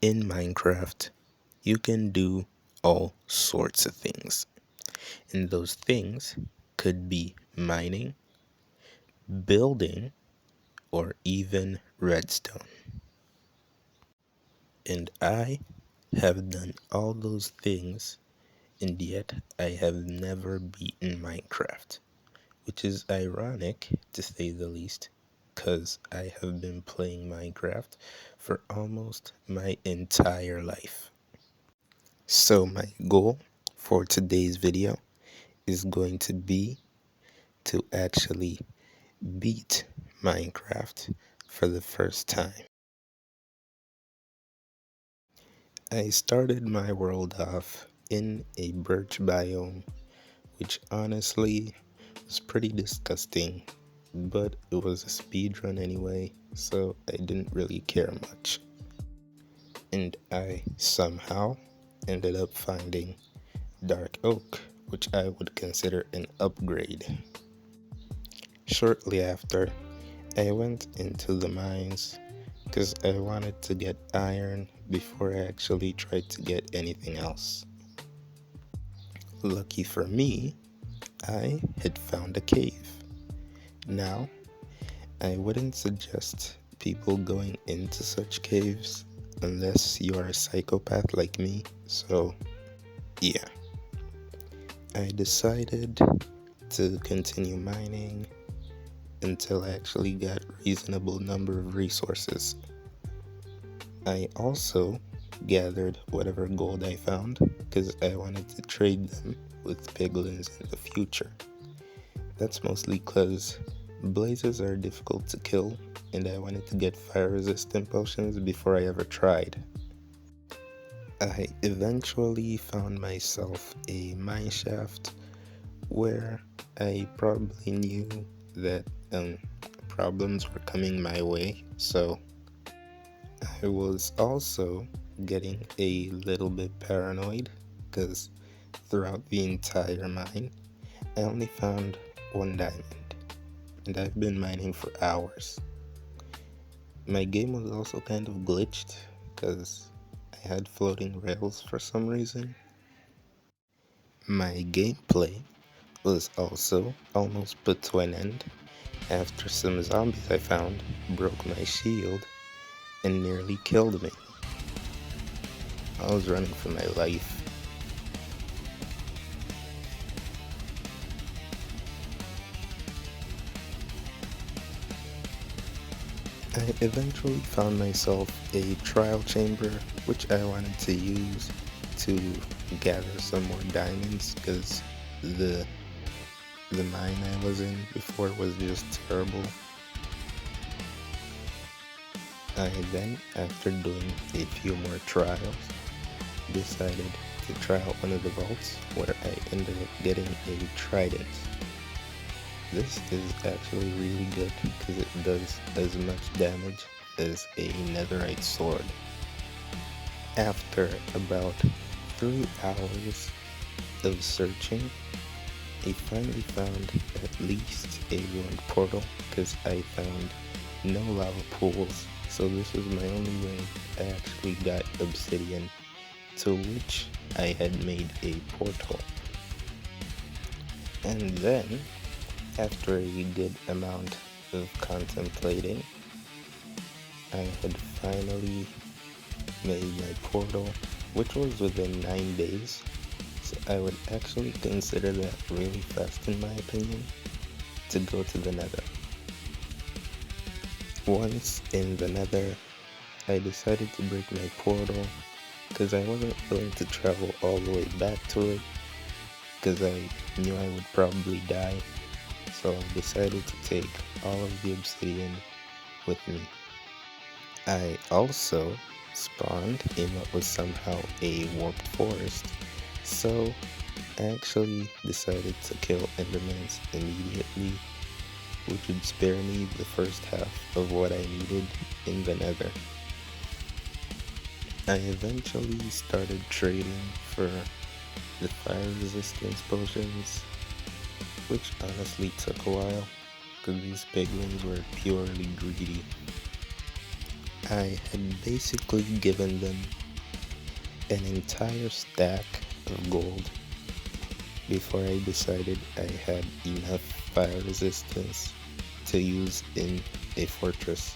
In Minecraft, you can do all sorts of things, and those things could be mining, building, or even redstone. And I have done all those things, and yet I have never beaten Minecraft, which is ironic to say the least, because I have been playing Minecraft for almost my entire life. So my goal for today's video is going to be to actually beat Minecraft for the first time. I started my world off in a birch biome, which honestly was pretty disgusting, but it was a speed run anyway, so I didn't really care much. And I somehow ended up finding dark oak, which I would consider an upgrade. Shortly after, I went into the mines because I wanted to get iron before I actually tried to get anything else. Lucky for me, I had found a cave. Now, I wouldn't suggest people going into such caves unless you are a psychopath like me, so yeah. I decided to continue mining until I actually got a reasonable number of resources. I also gathered whatever gold I found because I wanted to trade them with piglins in the future. That's mostly because blazes are difficult to kill and I wanted to get fire resistant potions before I ever tried. I eventually found myself a mine shaft where I probably knew that problems were coming my way, so I was also getting a little bit paranoid because throughout the entire mine, I only found one diamond, and I've been mining for hours. My game was also kind of glitched because I had floating rails for some reason. My gameplay was also almost put to an end after some zombies I found broke my shield and nearly killed me. I was running for my life. I eventually found myself a trial chamber which I wanted to use to gather some more diamonds because the mine I was in before was just terrible. I then, after doing a few more trials, decided to try out one of the vaults where I ended up getting a trident. This is actually really good because it does as much damage as a netherite sword. After about 3 hours of searching, I finally found at least a ruined portal because I found no lava pools, so this was my only way I actually got obsidian, to which I had made a portal. And then, after a good amount of contemplating, I had finally made my portal, which was within 9 days, so I would actually consider that really fast in my opinion, to go to the nether. Once in the nether, I decided to break my portal because I wasn't willing to travel all the way back to it because I knew I would probably die, so I decided to take all of the obsidian with me. I also spawned in what was somehow a warped forest, so I actually decided to kill endermans immediately, which would spare me the first half of what I needed in the nether. I eventually started trading for the fire resistance potions, which honestly took a while because these piglins were purely greedy. I had basically given them an entire stack of gold before I decided I had enough fire resistance to use in a fortress.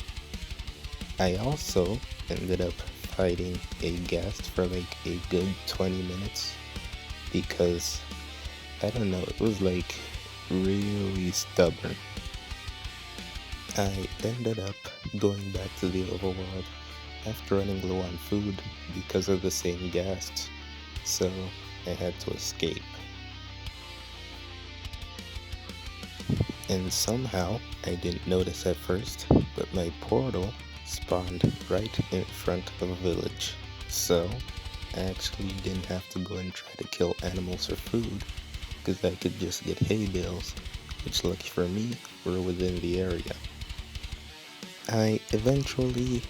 I also ended up fighting a ghast for like a good 20 minutes because, I don't know, it was like really stubborn. I ended up going back to the overworld after running low on food because of the same ghast, so I had to escape. And somehow, I didn't notice at first, but my portal spawned right in front of a village. So, I actually didn't have to go and try to kill animals for food, because I could just get hay bales, which lucky for me, were within the area. I eventually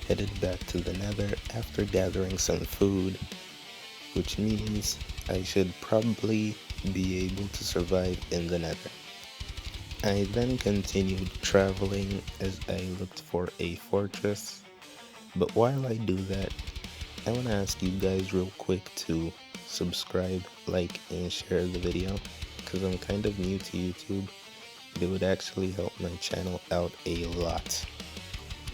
headed back to the nether after gathering some food, which means I should probably be able to survive in the nether. I then continued traveling as I looked for a fortress, but while I do that, I want to ask you guys real quick to subscribe, like, and share the video, because I'm kind of new to YouTube. It would actually help my channel out a lot,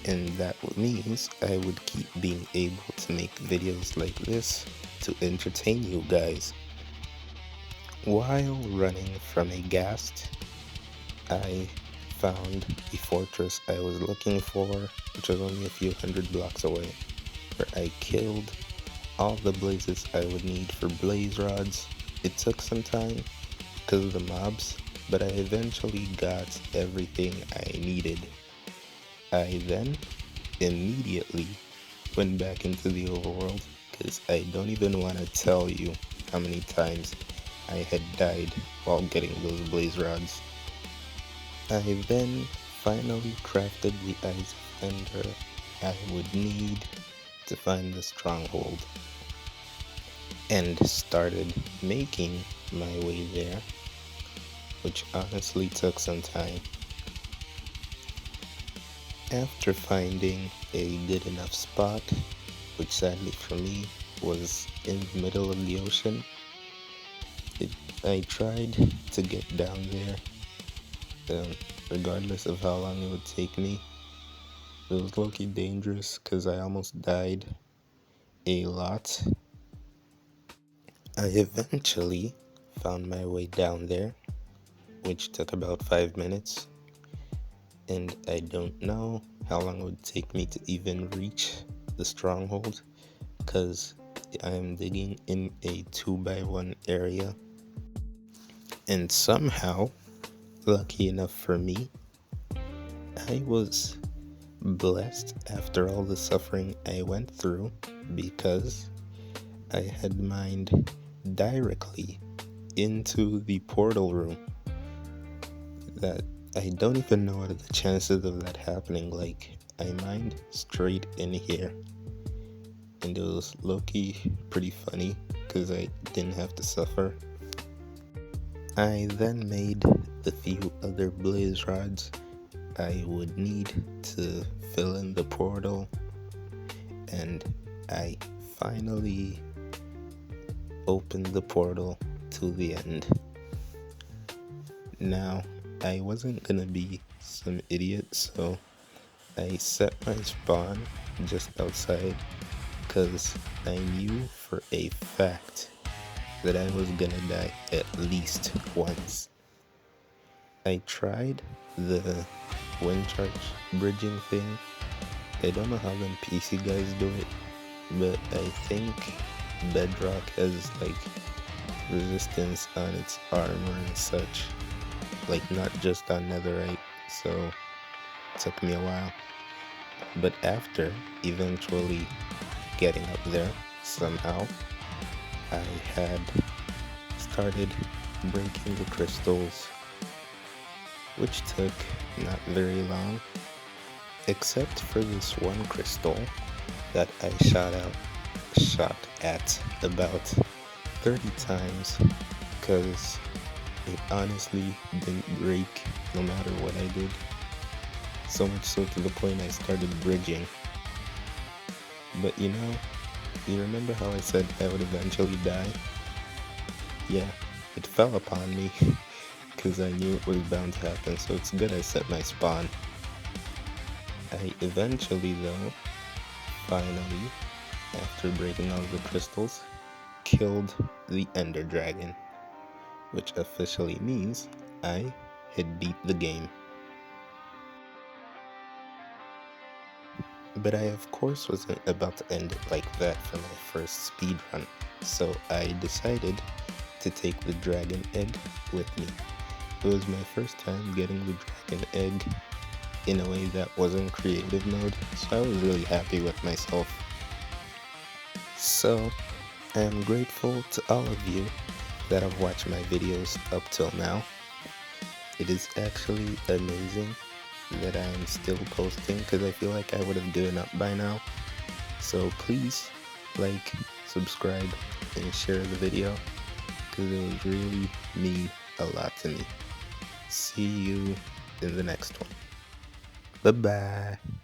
and that means I would keep being able to make videos like this to entertain you guys. While running from a ghast, I found the fortress I was looking for, which was only a few hundred blocks away, where I killed all the blazes I would need for blaze rods. It took some time because of the mobs, but I eventually got everything I needed. I then immediately went back into the overworld because I don't even want to tell you how many times I had died while getting those blaze rods. I then finally crafted the Eyes of Ender I would need to find the stronghold, and started making my way there, which honestly took some time. After finding a good enough spot, which sadly for me was in the middle of the ocean, I tried to get down there. Regardless of how long it would take me, it was low-key dangerous because I almost died a lot. I eventually found my way down there, which took about 5 minutes, and I don't know how long it would take me to even reach the stronghold because I'm digging in a 2x1 area, and somehow, lucky enough for me, I was blessed after all the suffering I went through because I had mined directly into the portal room. That I don't even know what are the chances of that happening. Like, I mined straight in here, and it was low-key pretty funny because I didn't have to suffer. I then made the few other blaze rods I would need to fill in the portal, and I finally opened the portal to the end. Now, I wasn't gonna be some idiot, so I set my spawn just outside because I knew for a fact that I was gonna die at least once. I tried the wind charge bridging thing. I don't know how them PC guys do it, but I think Bedrock has like resistance on its armor and such, like not just on netherite, so it took me a while. But after eventually getting up there somehow, I had started breaking the crystals, which took not very long, except for this one crystal that I shot at about 30 times because it honestly didn't break no matter what I did. So much so to the point I started bridging. But you remember how I said I would eventually die? Yeah, it fell upon me because I knew it was bound to happen, so it's good I set my spawn. I eventually, though, finally, after breaking all the crystals, killed the Ender Dragon, which officially means I had beat the game. But I of course wasn't about to end it like that for my first speedrun, so I decided to take the dragon egg with me. It was my first time getting the dragon egg in a way that wasn't creative mode, so I was really happy with myself. So, I am grateful to all of you that have watched my videos up till now. It is actually amazing that I am still posting because I feel like I would have given up by now. So please like, subscribe, and share the video because it would really mean a lot to me. See you in the next one. Bye bye.